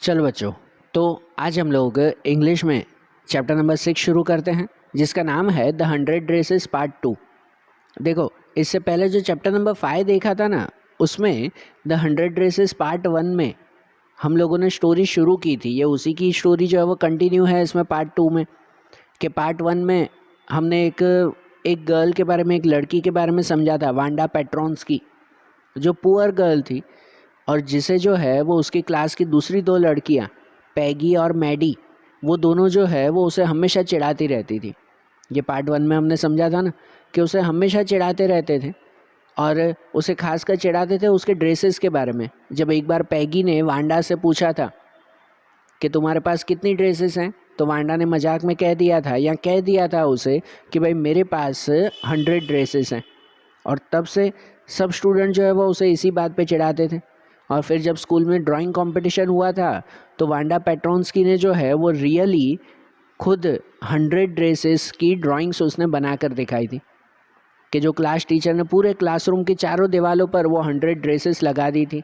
चलो बच्चों, तो आज हम लोग इंग्लिश में चैप्टर नंबर 6 शुरू करते हैं, जिसका नाम है द 100 रेसेस पार्ट 2। देखो, इससे पहले जो चैप्टर नंबर 5 देखा था ना, उसमें द 100 रेसेस पार्ट 1 में हम लोगों ने स्टोरी शुरू की थी। ये उसी की स्टोरी जो है वो कंटिन्यू है इसमें पार्ट 2 में। कि पार्ट 1 में हमने एक गर्ल के बारे में, एक लड़की के बारे में समझा था, वांडा पेट्रोन्स्की, जो पुअर गर्ल थी और जिसे जो है वो उसकी क्लास की दूसरी दो लड़कियां, पैगी और मैडी, वो दोनों जो है वो उसे हमेशा चिढ़ाती रहती थी। ये पार्ट 1 में हमने समझा था ना कि उसे हमेशा चिढ़ाते रहते थे और उसे खासकर चिढ़ाते थे उसके ड्रेसेस के बारे में। जब एक बार पैगी ने वांडा से पूछा था कि तुम्हारे पास कितनी ड्रेसेस हैं, तो वांडा ने मजाक में कह दिया था उसे कि भाई मेरे पास 100 ड्रेसेस हैं। और तब से सब स्टूडेंट जो है वो उसे इसी बात पे चिढ़ाते थे। और फिर जब स्कूल में ड्राइंग कंपटीशन हुआ था तो वांडा पेट्रोन्स्की ने जो है वो रियली खुद 100 ड्रेसेस की ड्राइंग्स उसने बनाकर दिखाई थी, कि जो क्लास टीचर ने पूरे क्लासरूम की चारों दीवारों पर वो 100 ड्रेसेस लगा दी थी।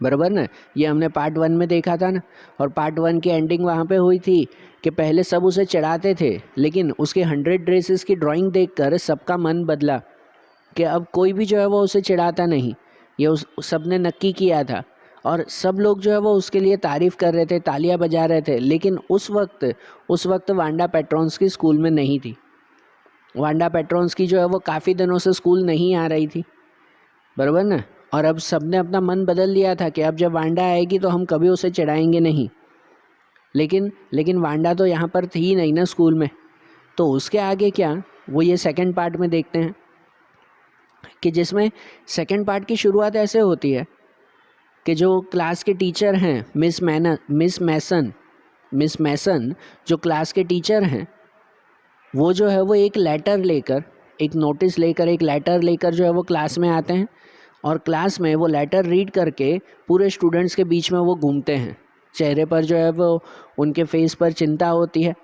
बराबर ना, ये हमने पार्ट 1 में देखा था ना। और पार्ट 1 की एंडिंग वहाँ पे हुई थी कि पहले सब उसे चिढ़ाते थे, लेकिन उसके 100 ड्रेसेस की ड्राइंग देखकर सबका मन बदला कि अब कोई भी जो है वो उसे चिढ़ाता नहीं। ये सब ने नक्की किया था और सब लोग जो है वो उसके लिए तारीफ़ कर रहे थे, तालियां बजा रहे थे। लेकिन उस वक्त वांडा पेट्रोन्स्की स्कूल में नहीं थी। वांडा पेट्रोन्स्की जो है वो काफ़ी दिनों से स्कूल नहीं आ रही थी, बराबर ना। और अब सब ने अपना मन बदल लिया था कि अब जब वांडा आएगी तो हम कभी उसे चिढ़ाएंगे नहीं। लेकिन वांडा तो यहाँ पर थी नहीं ना स्कूल में। तो उसके आगे क्या, वो ये सेकंड पार्ट में देखते हैं, कि जिसमें सेकंड पार्ट की शुरुआत ऐसे होती है कि जो क्लास के टीचर हैं मिस मैसन जो क्लास के टीचर हैं, वो जो है वो एक लेटर लेकर, एक नोटिस लेकर, एक लेटर लेकर जो है वो क्लास में आते हैं। और क्लास में वो लेटर रीड करके पूरे स्टूडेंट्स के बीच में वो घूमते हैं। चेहरे पर जो है वो उनके फेस पर चिंता होती है,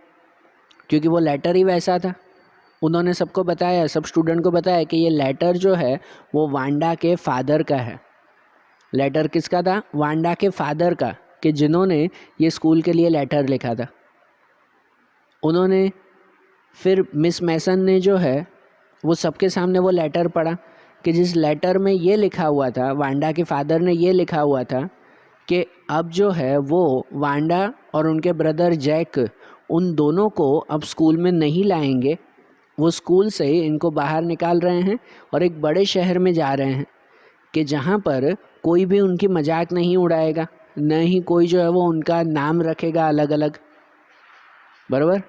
क्योंकि वो लेटर ही वैसा था। उन्होंने सबको बताया, सब स्टूडेंट को बताया कि ये लेटर जो है वो वांडा के फादर का है। लेटर किसका था? वांडा के फादर का, कि जिन्होंने ये स्कूल के लिए लेटर लिखा था। उन्होंने फिर मिस मैसन ने जो है वो सबके सामने वो लेटर पढ़ा, कि जिस लेटर में ये लिखा हुआ था, वांडा के फादर ने ये लिखा हुआ था कि अब जो है वो वांडा और उनके ब्रदर जैक, उन दोनों को अब स्कूल में नहीं लाएंगे। वो स्कूल से इनको बाहर निकाल रहे हैं और एक बड़े शहर में जा रहे हैं, कि जहाँ पर कोई भी उनकी मजाक नहीं उड़ाएगा, न ही कोई जो है वो उनका नाम रखेगा अलग अलग। बराबर।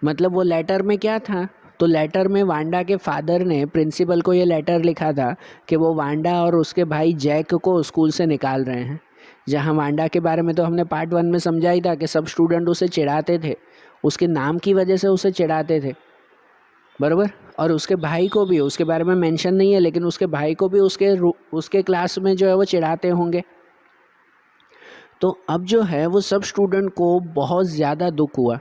मतलब वो लेटर में क्या था, तो लेटर में वांडा के फादर ने प्रिंसिपल को ये लेटर लिखा था कि वो वांडा और उसके भाई जैक को स्कूल से निकाल रहे हैं। जहाँ वांडा के बारे में तो हमने पार्ट 1 में समझा ही था कि सब स्टूडेंट उसे चिढ़ाते थे, उसके नाम की वजह से उसे चिढ़ाते थे, बराबर। और उसके भाई को भी, उसके बारे में मेंशन नहीं है, लेकिन उसके भाई को भी उसके क्लास में जो है वो चिढ़ाते होंगे। तो अब जो है वो सब स्टूडेंट को बहुत ज़्यादा दुख हुआ,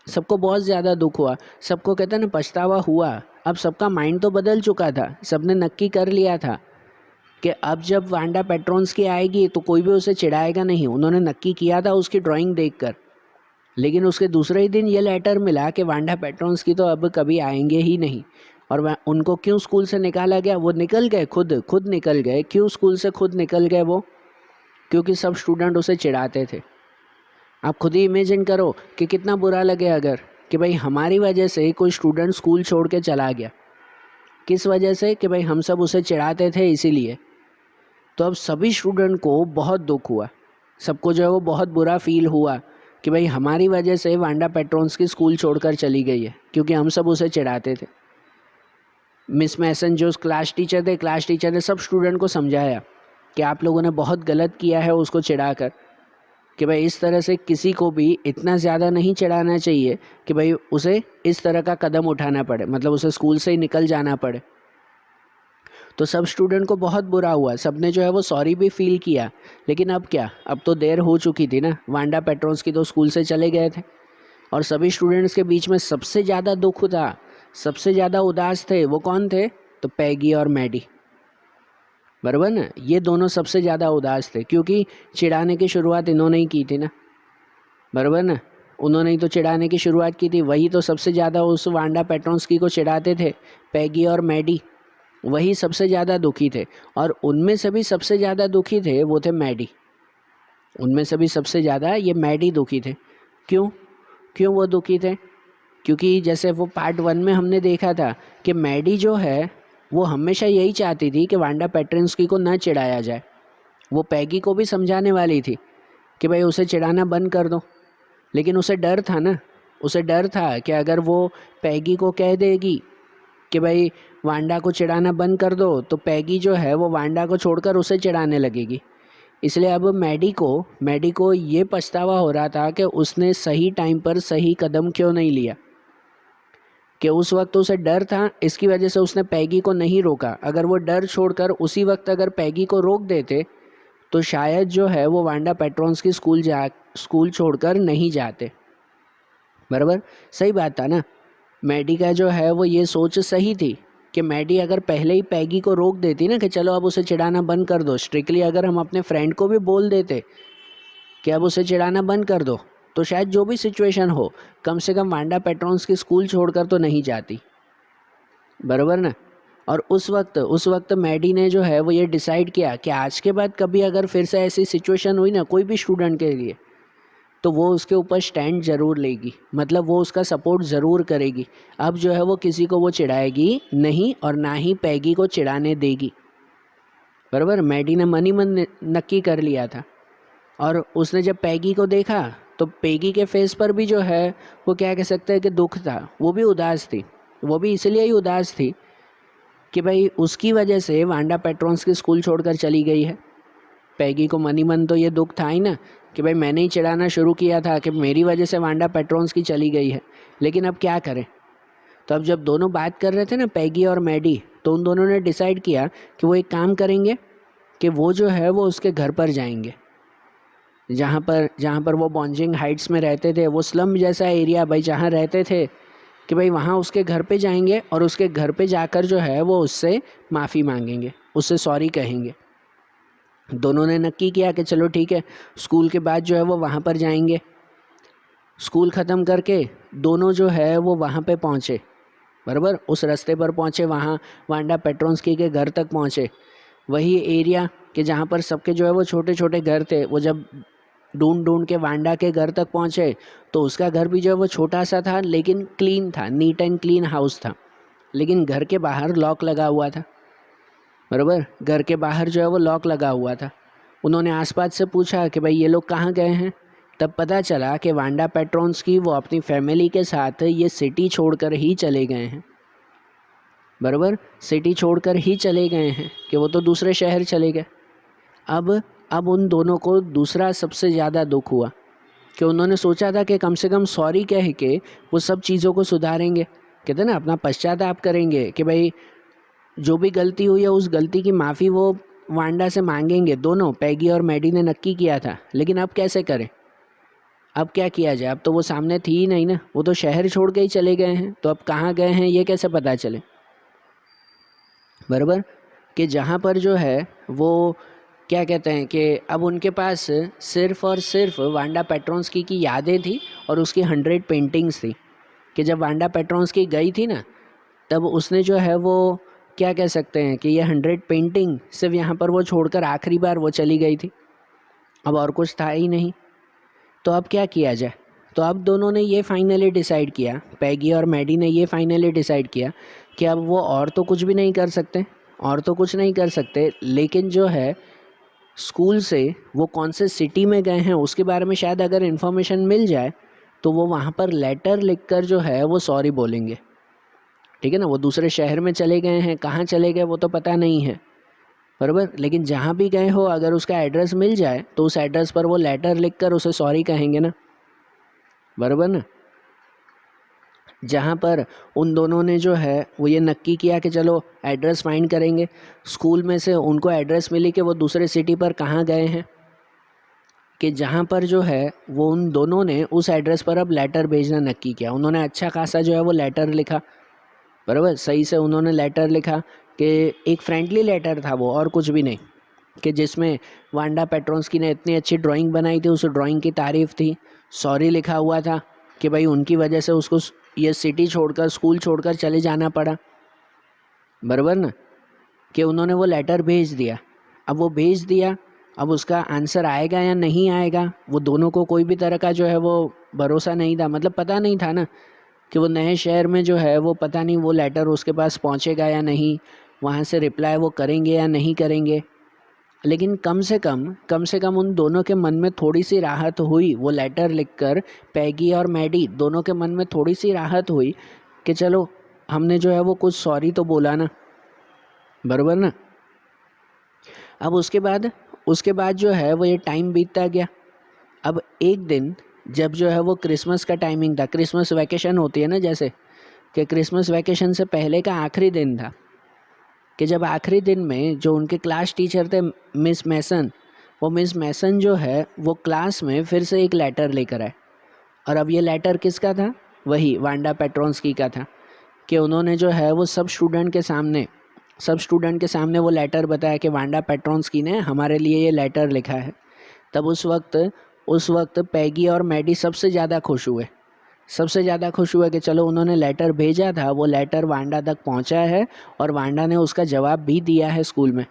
सबको बहुत ज़्यादा दुख हुआ। सबको कहते हैं ना, पछतावा हुआ। अब सबका माइंड तो बदल चुका था, सबने नक्की कर लिया था कि अब जब वांडा पेट्रोन्स्की आएगी तो कोई भी उसे चिढ़ाएगा नहीं। उन्होंने नक्की किया था उसकी ड्राइंग देखकर। लेकिन उसके दूसरे ही दिन ये लेटर मिला कि वांडा पेट्रोन्स्की तो अब कभी आएंगे ही नहीं। और उनको क्यों स्कूल से निकाला गया? वो निकल गए, खुद निकल गए। क्यों स्कूल से खुद निकल गए वो? क्योंकि सब स्टूडेंट उसे चिढ़ाते थे। आप खुद ही इमेजिन करो कि कितना बुरा लगे अगर, कि भाई हमारी वजह से कोई स्टूडेंट स्कूल छोड़ के चला गया। किस वजह से? कि भाई हम सब उसे चिढ़ाते थे इसीलिए। तो अब सभी स्टूडेंट को बहुत दुख हुआ, सबको जो है वो बहुत बुरा फील हुआ कि भाई हमारी वजह से वांडा पेट्रोन्स्की स्कूल छोड़कर चली गई है, क्योंकि हम सब उसे चिढ़ाते थे। मिस मैसन जो क्लास टीचर थे, क्लास टीचर ने सब स्टूडेंट को समझाया कि आप लोगों ने बहुत गलत किया है उसको चिढ़ाकर, कि भाई इस तरह से किसी को भी इतना ज़्यादा नहीं चिढ़ाना चाहिए कि भाई उसे इस तरह का कदम उठाना पड़े, मतलब उसे स्कूल से ही निकल जाना पड़े। तो सब स्टूडेंट को बहुत बुरा हुआ, सब ने जो है वो सॉरी भी फील किया। लेकिन अब क्या, अब तो देर हो चुकी थी ना। वांडा पेट्रोन्स्की तो स्कूल से चले गए थे और सभी स्टूडेंट्स के बीच में सबसे ज़्यादा दुख था, सबसे ज़्यादा उदास थे, वो कौन थे? तो पैगी और मैडी। बराबर ना। ये दोनों सबसे ज़्यादा उदास थे क्योंकि चिढ़ाने की शुरुआत इन्होंने ही की थी ना, बराबर ना। उन्होंने ही तो चिढ़ाने की शुरुआत की थी, वही तो सबसे ज़्यादा उस वांडा पेट्रोंस्की को चिढ़ाते थे, पैगी और मैडी, वही सबसे ज़्यादा दुखी थे। और उनमें से भी सबसे ज़्यादा दुखी थे वो थे मैडी, उनमें से भी सबसे ज़्यादा ये मैडी दुखी थे। क्यों क्यों वो दुखी थे? क्योंकि जैसे वो पार्ट 1 में हमने देखा था कि मैडी जो है वो हमेशा यही चाहती थी कि वांडा पेट्रोंस्की को न चिढ़ाया जाए। वो पैगी को भी समझाने वाली थी कि भाई उसे चिढ़ाना बंद कर दो, लेकिन उसे डर था ना, उसे डर था कि अगर वो पैगी को कह देगी कि भाई वांडा को चिढ़ाना बंद कर दो तो पैगी जो है वो वांडा को छोड़कर उसे चिढ़ाने लगेगी। इसलिए अब मैडी को ये पछतावा हो रहा था कि उसने सही टाइम पर सही कदम क्यों नहीं लिया, कि उस वक्त उसे डर था, इसकी वजह से उसने पैगी को नहीं रोका। अगर वो डर छोड़कर उसी वक्त अगर पैगी को रोक देते तो शायद जो है वो वांडा पेट्रोंस्की स्कूल छोड़कर नहीं जाते। बराबर, सही बात था ना। मैडी का जो है वो ये सोच सही थी कि मैडी अगर पहले ही पैगी को रोक देती ना कि चलो अब उसे चिढ़ाना बंद कर दो, स्ट्रिक्टली अगर हम अपने फ्रेंड को भी बोल देते कि अब उसे चिढ़ाना बंद कर दो, तो शायद जो भी सिचुएशन हो कम से कम वांडा पेट्रोंस्की स्कूल छोड़कर तो नहीं जाती, बराबर ना। और उस वक्त मैडी ने जो है वो ये डिसाइड किया कि आज के बाद कभी अगर फिर से ऐसी सिचुएशन हुई ना कोई भी स्टूडेंट के लिए, तो वो उसके ऊपर स्टैंड ज़रूर लेगी, मतलब वो उसका सपोर्ट ज़रूर करेगी। अब जो है वो किसी को वो चिढ़ाएगी नहीं और ना ही पैगी को चिढ़ाने देगी, बराबर। मैडी ने मन ही मन नक्की कर लिया था। और उसने जब पैगी को देखा तो पैगी के फेस पर भी जो है वो क्या कह सकते हैं कि दुख था, वो भी उदास थी। वो भी इसलिए ही उदास थी कि भाई उसकी वजह से वांडा पेट्रोंस्की स्कूल छोड़कर चली गई है। पैगी को मन ही मन तो ये दुख था ही ना कि भाई मैंने ही चिढ़ाना शुरू किया था कि मेरी वजह से वांडा पेट्रोंस्की चली गई है, लेकिन अब क्या करें। तो अब जब दोनों बात कर रहे थे ना पैगी और मैडी, तो उन दोनों ने डिसाइड किया कि वो एक काम करेंगे कि वो जो है वो उसके घर पर जाएंगे, जहाँ पर वो बॉन्जिंग हाइट्स में रहते थे, वो स्लम जैसा एरिया भाई जहाँ रहते थे, कि भाई वहाँ उसके घर पे जाएंगे और उसके घर पे जाकर जो है वो उससे माफ़ी मांगेंगे, उससे सॉरी कहेंगे। दोनों ने नक्की किया कि चलो ठीक है, स्कूल के बाद जो है वो वहाँ पर जाएंगे। स्कूल ख़त्म करके दोनों जो है वो वहाँ पे पहुँचे, बराबर, उस रास्ते पर पहुँचे, वहाँ वांडा पेट्रोंस्की के घर तक पहुँचे। वही एरिया कि जहाँ पर सबके जो है वो छोटे छोटे घर थे, वो जब ढूंढ के वांडा के घर तक पहुँचे तो उसका घर भी जो है वो छोटा सा था लेकिन क्लीन था, नीट एंड क्लीन हाउस था, लेकिन घर के बाहर लॉक लगा हुआ था, बराबर। घर के बाहर जो है वो लॉक लगा हुआ था। उन्होंने आसपास से पूछा कि भाई ये लोग कहाँ गए हैं, तब पता चला कि वांडा पेट्रोंस्की वो अपनी फैमिली के साथ ये सिटी छोड़कर ही चले गए हैं, बराबर, सिटी छोड़कर ही चले गए हैं कि वो तो दूसरे शहर चले गए। अब उन दोनों को दूसरा सबसे ज़्यादा दुख हुआ कि उन्होंने सोचा था कि कम से कम सॉरी कह के वो सब चीज़ों को सुधारेंगे, कहते ना अपना पश्चाताप करेंगे कि भाई जो भी गलती हुई है उस गलती की माफ़ी वो वांडा से मांगेंगे। दोनों पैगी और मैडी ने नक्की किया था, लेकिन अब कैसे करें, अब क्या किया जाए। अब तो वो सामने थी ही नहीं ना, वो तो शहर छोड़ के ही चले गए हैं, तो अब कहाँ गए हैं ये कैसे पता चले, बराबर। कि जहाँ पर जो है वो क्या कहते हैं कि अब उनके पास सिर्फ़ और सिर्फ वांडा पेट्रोंस्की की यादें थी और उसकी 100 पेंटिंग्स थी। कि जब वांडा पेट्रोंस्की गई थी ना, तब उसने जो है वो क्या कह सकते हैं कि ये 100 पेंटिंग सिर्फ यहाँ पर वो छोड़कर आखिरी बार वो चली गई थी, अब और कुछ था ही नहीं। तो अब क्या किया जाए। तो अब दोनों ने ये फाइनली डिसाइड किया, पैगी और मैडी ने ये फाइनली डिसाइड किया कि अब वो और तो कुछ भी नहीं कर सकते, और तो कुछ नहीं कर सकते, लेकिन जो है स्कूल से वो कौन से सिटी में गए हैं उसके बारे में शायद अगर इन्फॉर्मेशन मिल जाए तो वो वहाँ पर लेटर लिखकर जो है वो सॉरी बोलेंगे, ठीक है ना। वो दूसरे शहर में चले गए हैं, कहाँ चले गए वो तो पता नहीं है, बराबर, लेकिन जहाँ भी गए हो अगर उसका एड्रेस मिल जाए तो उस एड्रेस पर वो लेटर लिखकर उसे सॉरी कहेंगे ना, बराबर ना। जहाँ पर उन दोनों ने जो है वो ये नक्की किया कि चलो एड्रेस फाइंड करेंगे, स्कूल में से उनको एड्रेस मिली कि वो दूसरे सिटी पर कहाँ गए हैं, कि जहाँ पर जो है वो उन दोनों ने उस एड्रेस पर अब लेटर भेजना नक्की किया। उन्होंने अच्छा खासा जो है वो लेटर लिखा, बराबर, सही से उन्होंने लेटर लिखा कि एक फ्रेंडली लेटर था वो, और कुछ भी नहीं, कि जिसमें वांडा पेट्रोंस्की ने इतनी अच्छी ड्राइंग बनाई थी, उस ड्राइंग की तारीफ़ थी, सॉरी लिखा हुआ था कि भाई उनकी वजह से उसको ये सिटी छोड़कर, स्कूल छोड़कर चले जाना पड़ा, बराबर ना, कि उन्होंने वो लेटर भेज दिया। अब वो भेज दिया, अब उसका आंसर आएगा या नहीं आएगा, वो दोनों को कोई भी तरह का जो है वो भरोसा नहीं था, मतलब पता नहीं था ना कि वो नए शहर में जो है वो पता नहीं वो लेटर उसके पास पहुंचेगा या नहीं, वहाँ से रिप्लाई वो करेंगे या नहीं करेंगे। लेकिन कम से कम उन दोनों के मन में थोड़ी सी राहत हुई, वो लेटर लिखकर पैगी और मैडी दोनों के मन में थोड़ी सी राहत हुई कि चलो हमने जो है वो कुछ सॉरी तो बोला ना, बराबर ना। अब उसके बाद जो है वो ये टाइम बीतता गया। अब एक दिन जब जो है वो क्रिसमस का टाइमिंग था, क्रिसमस वैकेशन होती है ना, जैसे कि क्रिसमस वैकेशन से पहले का आखिरी दिन था, कि जब आखिरी दिन में जो उनके क्लास टीचर थे मिस मैसन, वो मिस मैसन जो है वो क्लास में फिर से एक लेटर लेकर आए। और अब ये लेटर किसका था? वही वांडा पेट्रोंस्की का था, कि उन्होंने जो है वो सब स्टूडेंट के सामने वो लेटर बताया कि वांडा पेट्रोंस्की ने हमारे लिए ये लेटर लिखा है। तब उस वक्त पैगी और मैडी सबसे ज़्यादा खुश हुए कि चलो उन्होंने लेटर भेजा था, वो लेटर वांडा तक पहुंचा है और वांडा ने उसका जवाब भी दिया है स्कूल में,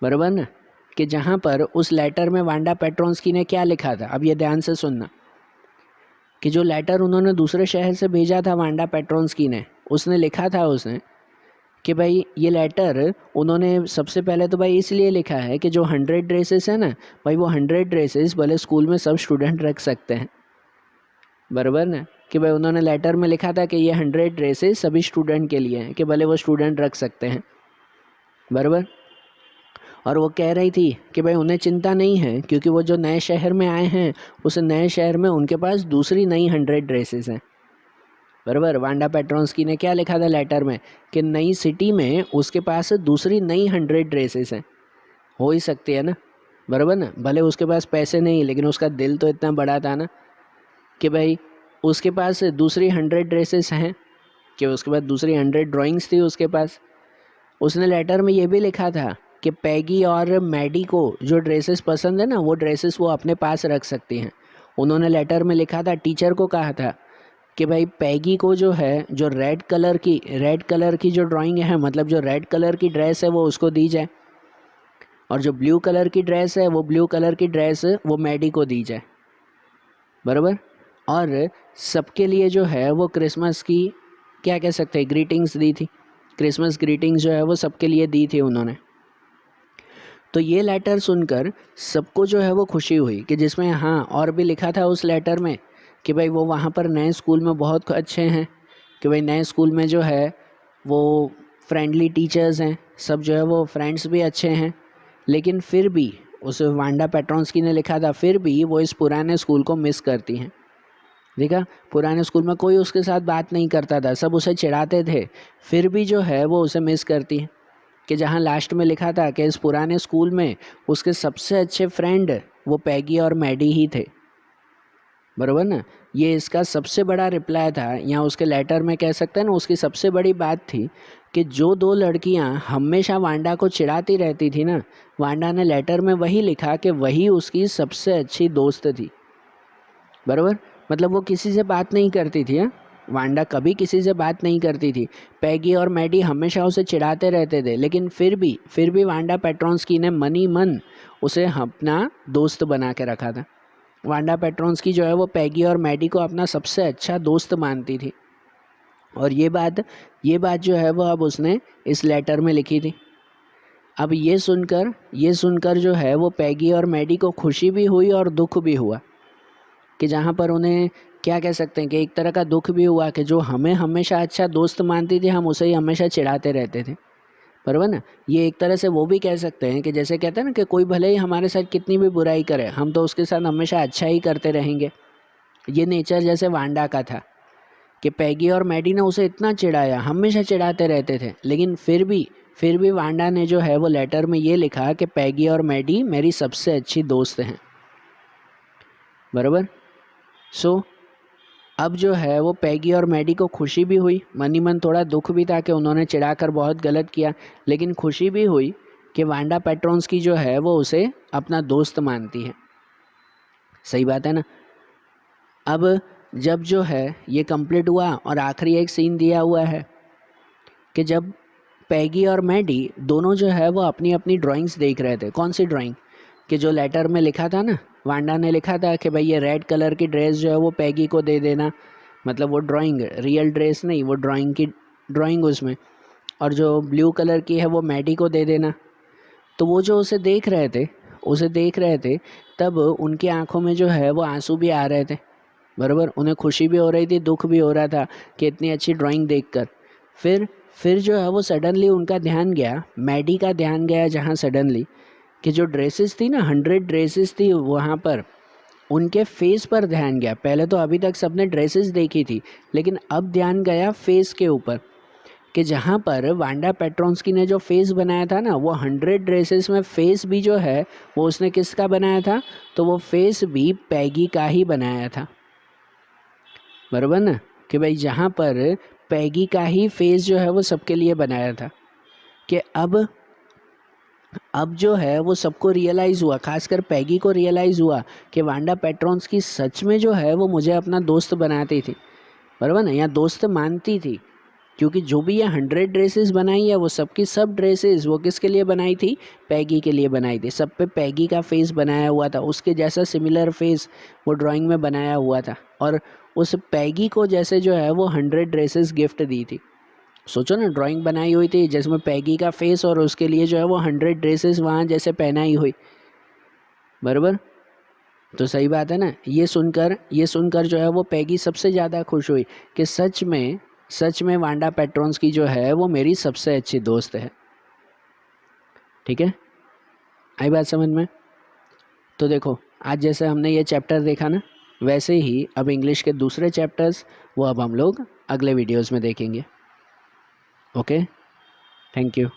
बराबर ना। कि जहाँ पर उस लेटर में वांडा पेट्रोंस्की ने क्या लिखा था, अब ये ध्यान से सुनना, कि जो लेटर उन्होंने दूसरे शहर से भेजा था वांडा पेट्रोंस्की ने, उसने लिखा था कि भाई ये लेटर उन्होंने सबसे पहले तो भाई इसलिए लिखा है कि जो 100 ड्रेसेस है ना भाई, वो 100 ड्रेसेस भले स्कूल में सब स्टूडेंट रख सकते हैं, बराबर ना। कि भाई उन्होंने लेटर में लिखा था कि ये 100 ड्रेसेस सभी स्टूडेंट के लिए हैं, कि भले वो स्टूडेंट रख सकते हैं, बराबर। और वो कह रही थी कि भाई उन्हें चिंता नहीं है, क्योंकि वो जो नए शहर में आए हैं उस नए शहर में उनके पास दूसरी नई 100 ड्रेसेस हैं, बराबर। वांडा पेट्रोंस्की ने क्या लिखा था लेटर में, कि नई सिटी में उसके पास दूसरी नई 100 ड्रेसेस हैं, हो ही सकती है ना, बराबर ना। भले उसके पास पैसे नहीं, लेकिन उसका दिल तो इतना बड़ा था ना कि भाई उसके पास दूसरी 100 ड्रेसेस हैं, कि उसके पास दूसरी 100 ड्राइंग्स थी उसके पास। उसने लेटर में ये भी लिखा था कि पैगी और मैडी को जो ड्रेसेस पसंद है ना, वो ड्रेसेस वो अपने पास रख सकती हैं। उन्होंने लेटर में लिखा था, टीचर को कहा था कि भाई पैगी को जो है, जो रेड कलर की जो ड्राइंग है, मतलब जो रेड कलर की ड्रेस है वो उसको दी जाए, और जो ब्लू कलर की ड्रेस है वो ब्लू कलर की ड्रेस वो मैडी को दी जाए, बराबर। और सबके लिए जो है वो क्रिसमस की क्या कह सकते हैं, ग्रीटिंग्स दी थी, क्रिसमस ग्रीटिंग्स जो है वो सबके लिए दी थी उन्होंने। तो ये लेटर सुनकर सबको जो है वो खुशी हुई, कि जिसमें हाँ और भी लिखा था उस लेटर में कि भाई वो वहाँ पर नए स्कूल में बहुत अच्छे हैं, कि भाई नए स्कूल में जो है वो फ्रेंडली टीचर्स हैं, सब जो है वो फ्रेंड्स भी अच्छे हैं। लेकिन फिर भी उस वांडा पेट्रोंस्की ने लिखा था, फिर भी वो इस पुराने स्कूल को मिस करती हैं। देखा, पुराने स्कूल में कोई उसके साथ बात नहीं करता था, सब उसे चिढ़ाते थे, फिर भी जो है वो उसे मिस करती है। कि जहाँ लास्ट में लिखा था कि इस पुराने स्कूल में उसके सबसे अच्छे फ्रेंड वो पैगी और मैडी ही थे, बराबर ना। ये इसका सबसे बड़ा रिप्लाई था, या उसके लेटर में कह सकते हैं ना, उसकी सबसे बड़ी बात थी कि जो दो लड़कियां हमेशा वांडा को चिढ़ाती रहती थी ना, वांडा ने लेटर में वही लिखा कि वही उसकी सबसे अच्छी दोस्त थी, बराबर। मतलब वो किसी से बात नहीं करती थी, वांडा कभी किसी से बात नहीं करती थी, पैगी और मैडी हमेशा उसे चिढ़ाते रहते थे, लेकिन फिर भी वांडा पेट्रोंस्की ने मनी मन उसे अपना दोस्त बना के रखा था। वांडा पेट्रोंस्की जो है वो पैगी और मैडी को अपना सबसे अच्छा दोस्त मानती थी, और ये बात जो है वो अब उसने इस लेटर में लिखी थी। अब ये सुनकर जो है वो पैगी और मैडी को खुशी भी हुई और दुख भी हुआ, कि जहाँ पर उन्हें क्या कह सकते हैं कि एक तरह का दुख भी हुआ कि जो हमें हमेशा अच्छा दोस्त मानती थी, हम उसे ही हमेशा चिढ़ाते रहते थे, बराबर ना। ये एक तरह से वो भी कह सकते हैं कि जैसे कहते हैं ना कि कोई भले ही हमारे साथ कितनी भी बुराई करे, हम तो उसके साथ हमेशा अच्छा ही करते रहेंगे। ये नेचर जैसे वांडा का था कि पैगी और मैडी ने उसे इतना चिढ़ाया, हमेशा चिढ़ाते रहते थे, लेकिन फिर भी वांडा ने जो है वो लेटर में ये लिखा कि पैगी और मैडी मेरी सबसे अच्छी दोस्त हैं, बराबर। सो अब जो है वो पैगी और मैडी को खुशी भी हुई, मन ही मन थोड़ा दुख भी था कि उन्होंने चिढ़ाकर बहुत गलत किया, लेकिन खुशी भी हुई कि वांडा पेट्रोन्स्की जो है वो उसे अपना दोस्त मानती है। सही बात है ना। अब जब जो है ये कंप्लीट हुआ और आखिरी एक सीन दिया हुआ है कि जब पैगी और मैडी दोनों जो है वो अपनी अपनी ड्राइंग्स देख रहे थे। कौन सी ड्राइंग? कि जो लेटर में लिखा था ना, वांडा ने लिखा था कि भाई ये रेड कलर की ड्रेस जो है वो पैगी को दे देना, मतलब वो ड्राइंग, रियल ड्रेस नहीं, वो ड्राइंग की ड्राइंग उसमें, और जो ब्लू कलर की है वो मैडी को दे देना। तो वो जो उसे देख रहे थे तब उनकी आंखों में जो है वो आंसू भी आ रहे थे, बराबर। उन्हें खुशी भी हो रही थी, दुख भी हो रहा था कि इतनी अच्छी ड्राइंग देखकर। फिर जो है वो सडनली उनका ध्यान गया, मैडी का ध्यान गया जहाँ सडनली, कि जो ड्रेसेस थी ना, 100 ड्रेसेस थी वहाँ पर, उनके फेस पर ध्यान गया। पहले तो अभी तक सबने ड्रेसेस देखी थी, लेकिन अब ध्यान गया फेस के ऊपर, कि जहाँ पर वांडा पेट्रोन्स्की ने जो फेस बनाया था ना, वो 100 ड्रेसेस में फेस भी जो है वो उसने किसका बनाया था? तो वो फेस भी पैगी का ही बनाया था, बराबर ना। कि भाई जहाँ पर पैगी का ही फेस जो है वो सबके लिए बनाया था, कि अब जो है वो सबको रियलाइज़ हुआ, खासकर पैगी को रियलाइज़ हुआ कि वांडा पेट्रोन्स्की सच में जो है वो मुझे अपना दोस्त बनाती थी, बराबर ना, या दोस्त मानती थी। क्योंकि जो भी ये 100 ड्रेसेस बनाई है वो सबकी सब ड्रेसेस वो किसके लिए बनाई थी? पैगी के लिए बनाई थी। सब पे पैगी का फेस बनाया हुआ था, उसके जैसा सिमिलर फेस वो ड्राइंग में बनाया हुआ था, और उस पैगी को जैसे जो है वो 100 ड्रेसेस गिफ्ट दी थी। सोचो ना, ड्राइंग बनाई हुई थी जिसमें पैगी का फेस और उसके लिए जो है वो 100 ड्रेसेस वहाँ जैसे पहनाई हुई, बराबर। तो सही बात है ना। ये सुनकर जो है वो पैगी सबसे ज़्यादा खुश हुई कि सच में वांडा पेट्रोन्स्की जो है वो मेरी सबसे अच्छी दोस्त है। ठीक है, आई बात समझ में? तो देखो, आज जैसे हमने ये चैप्टर देखा ना, वैसे ही अब इंग्लिश के दूसरे चैप्टर्स वो अब हम लोग अगले वीडियोस में देखेंगे। Okay, thank you.